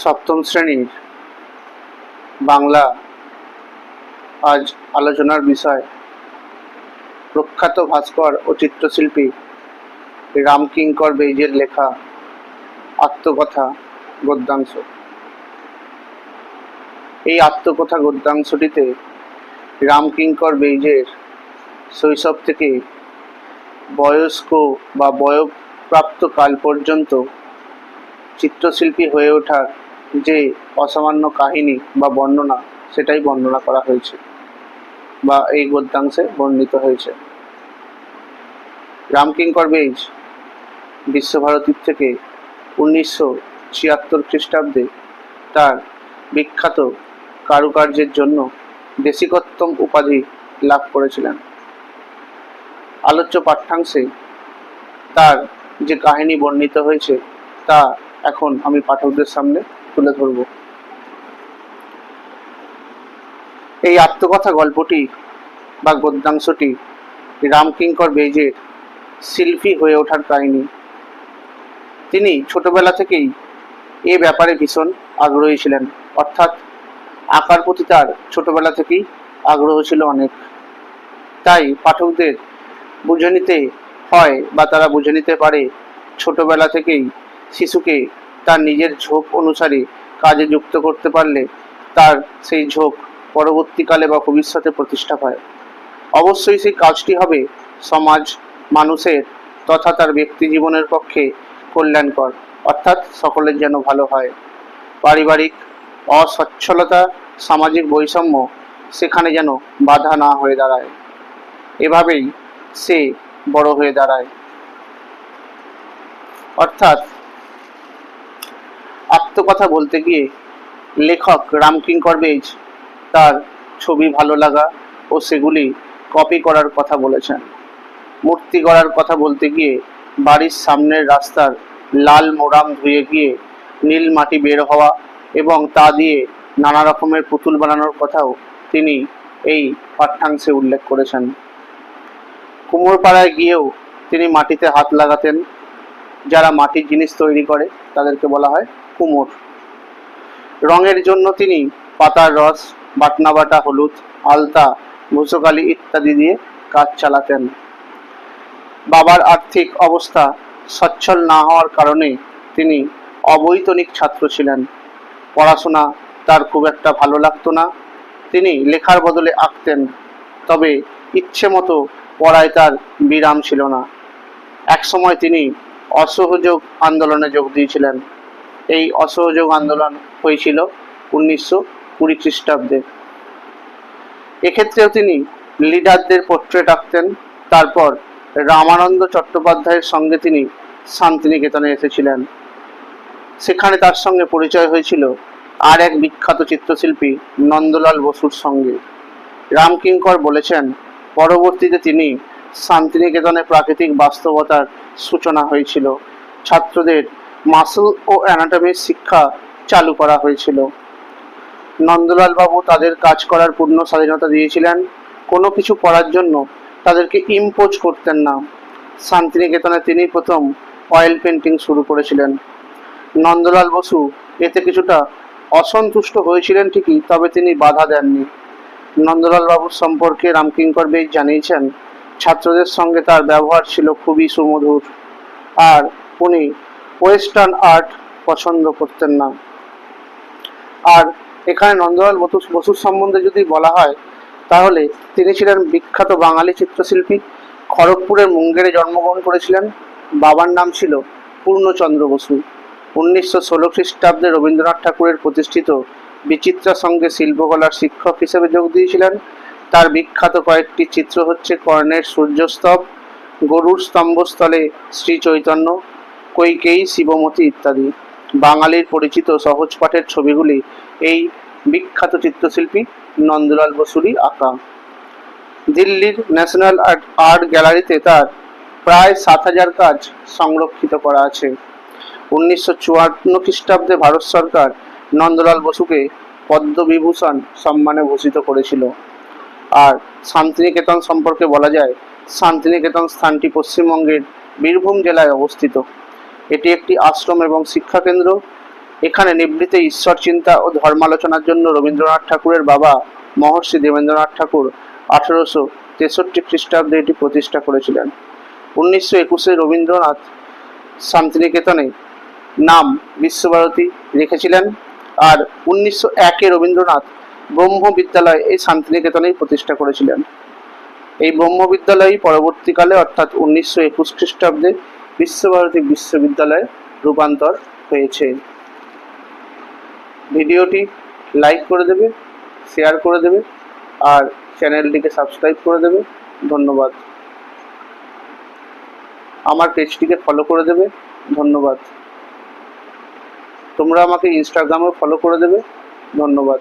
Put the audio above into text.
সপ্তম শ্রেণীর বাংলা আজ আলোচনার বিষয় প্রখ্যাত ভাস্কর ও চিত্রশিল্পী রামকিঙ্কর বেইজের লেখা আত্মকথা গদ্যাংশ। এই আত্মকথা গদ্যাংশটিতে রামকিঙ্কর বেইজের শৈশব থেকে বয়স্ক বা বয়ঃপ্রাপ্ত কাল পর্যন্ত চিত্রশিল্পী হয়ে ওঠার যে অসামান্য কাহিনী বা বর্ণনা, সেটাই বর্ণনা করা হয়েছে বা এই গদ্যাংশে বর্ণিত হয়েছে। রামকিঙ্কর বেইজ বিশ্বভারতীর থেকে 1976 খ্রিস্টাব্দে তার বিখ্যাত কারুকার্যের জন্য দেশিকোত্তম উপাধি লাভ করেছিলেন। আলোচ্য পাঠ্যাংশে তার যে কাহিনী বর্ণিত হয়েছে তা এখন আমি পাঠকদের সামনে তুলে ধরব। এই আত্মকথা গল্পটি বা গদ্যাংশটি রামকিঙ্কর বেইজের শিল্পী হয়ে ওঠার কাহিনী। তিনি ছোটবেলা থেকেই এ ব্যাপারে ভীষণ আগ্রহী ছিলেন, অর্থাৎ আঁকার প্রতি তার ছোটবেলা থেকেই আগ্রহ ছিল অনেক। তাই পাঠকদের বুঝে নিতে হয় বা তারা বুঝে নিতে পারে ছোটবেলা থেকেই শিশুকে তার নিজের ঝোঁক অনুসারে কাজে যুক্ত করতে পারলে তার সেই ঝোঁক পরবর্তীকালে বা ভবিষ্যতে প্রতিষ্ঠা পায়। অবশ্যই সেই কাজটি হবে সমাজ, মানুষের তথা তার ব্যক্তি জীবনের পক্ষে কল্যাণকর, অর্থাৎ সকলের যেন ভালো হয়। পারিবারিক অসচ্ছলতা, সামাজিক বৈষম্য সেখানে যেন বাধা না হয়ে দাঁড়ায়। এভাবেই সে বড় হয়ে দাঁড়ায়। অর্থাৎ আত্মকথা বলতে গিয়ে লেখক রামকিঙ্কর বেইজ তার ছবি ভালো লাগা ও সেগুলি কপি করার কথা বলেছেন। মূর্তি গড়ার কথা বলতে গিয়ে বাড়ির সামনের রাস্তার লাল মোরাম ধুয়ে গিয়ে নীল মাটি বের হওয়া এবং তা দিয়ে নানা রকমের পুতুল বানানোর কথাও তিনি এই পাঠ্যাংশে উল্লেখ করেছেন। কুমোরপাড়ায় গিয়েও তিনি মাটিতে হাত লাগাতেন। যারা মাটির জিনিস তৈরি করে তাদেরকে বলা হয় কুমোর। রঙের জন্য তিনি পাতার রস, বাটনা বাটা হলুদ, আলতা, ভুসকালি ইত্যাদি দিয়ে কাজ চালাতেন। বাবার আর্থিক অবস্থা সচ্ছল না হওয়ার কারণে তিনি অবৈতনিক ছাত্র ছিলেন। পড়াশোনা তার খুব একটা ভালো লাগতো না। তিনি লেখার বদলে আঁকতেন, তবে ইচ্ছে মতো পড়ায় তার বিরাম ছিল না। একসময় তিনি অসহযোগ আন্দোলনে যোগ দিয়েছিলেন। এই অসহযোগ আন্দোলন হয়েছিল 1920 খ্রিস্টাব্দে। এক্ষেত্রেও তিনি লিডারদের পোর্ট্রেট আঁকতেন। তারপর রামানন্দ চট্টোপাধ্যায়ের সঙ্গে তিনি শান্তিনিকেতনে এসেছিলেন। সেখানে তার সঙ্গে পরিচয় হয়েছিল আর এক বিখ্যাত চিত্রশিল্পী নন্দলাল বসুর সঙ্গে। রামকিঙ্কর বলেছেন, পরবর্তীতে তিনি শান্তিনিকেতনে প্রাকৃতিক বাস্তবতার সূচনা হয়েছিল। ছাত্রদের মাসল ও অ্যানাটমির শিক্ষা চালু করা হয়েছিল। নন্দলাল বাবু তাদের কাজ করার পূর্ণ স্বাধীনতা দিয়েছিলেন। কোনো কিছু করার জন্য তাদেরকে ইম্পোজ করতেন না। শান্তিনিকেতনে তিনি প্রথম অয়েল পেন্টিং শুরু করেছিলেন। নন্দলাল বসু এতে কিছুটা অসন্তুষ্ট হয়েছিলেন ঠিকই, তবে তিনি বাধা দেননি। নন্দলাল বাবুর সম্পর্কে রামকিঙ্কর বেইজ জানিয়েছেন, ছাত্রদের সঙ্গে তার ব্যবহার ছিল খুবই সুমধুর, আর উনি ওয়েস্টার্ন আর্ট পছন্দ করতেন না। আর এখানে নন্দলাল বসুর সম্বন্ধে যদি বলা হয় তাহলে তিনি ছিলেন বিখ্যাত বাঙালি চিত্রশিল্পী। খড়গপুরের মুঙ্গেরে জন্মগ্রহণ করেছিলেন। বাবার নাম ছিল পূর্ণচন্দ্র বসু। 1916 খ্রিস্টাব্দে রবীন্দ্রনাথ ঠাকুরের প্রতিষ্ঠিত বিচিত্রা সঙ্গে শিল্পকলার শিক্ষক হিসেবে যোগ দিয়েছিলেন। তার বিখ্যাত কয়েকটি চিত্র হচ্ছে কর্ণের সূর্যস্তব, গরুর স্তম্ভস্থলে শ্রী চৈতন্য, কৈকেয়ী, শিবমতী ইত্যাদি। বাঙালির পরিচিত সহজ পাঠের ছবিগুলি এই বিখ্যাত চিত্রশিল্পী নন্দলাল বসুরই আঁকা। দিল্লির ন্যাশনাল আর্ট গ্যালারিতে তার প্রায় 7000 কাজ সংরক্ষিত করা আছে। 1954 খ্রিস্টাব্দে ভারত সরকার নন্দলাল বসুকে পদ্মবিভূষণ সম্মানে ভূষিত করেছিল। আর শান্তিনিকেতন সম্পর্কে বলা যায়, শান্তিনিকেতন স্থানটি পশ্চিমবঙ্গের বীরভূম জেলায় অবস্থিত। এটি একটি আশ্রম এবং শিক্ষাকেন্দ্র। এখানে নিভৃতে ঈশ্বর চিন্তা ও ধর্মালোচনার জন্য রবীন্দ্রনাথ ঠাকুরের বাবা মহর্ষি দেবেন্দ্রনাথ ঠাকুর 1863 খ্রিস্টাব্দে এটি প্রতিষ্ঠা করেছিলেন। 1921-এ রবীন্দ্রনাথ শান্তিনিকেতনে নাম বিশ্বভারতী রেখেছিলেন, আর 1901-এ রবীন্দ্রনাথ ব্রহ্ম বিদ্যালয় এই শান্তিনিকেতনেই প্রতিষ্ঠা করেছিলেন। এই ব্রহ্ম বিদ্যালয় পরবর্তীকালে অর্থাৎ 1921 খ্রিস্টাব্দে বিশ্বভারতী বিশ্ববিদ্যালয়ে রূপান্তর হয়েছে। ভিডিওটি লাইক করে দেবে, শেয়ার করে দেবে, আর চ্যানেলটিকে সাবস্ক্রাইব করে দেবে। ধন্যবাদ। আমার পেজটিকে ফলো করে দেবে। ধন্যবাদ। তোমরা আমাকে ইনস্টাগ্রামেও ফলো করে দেবে। ধন্যবাদ।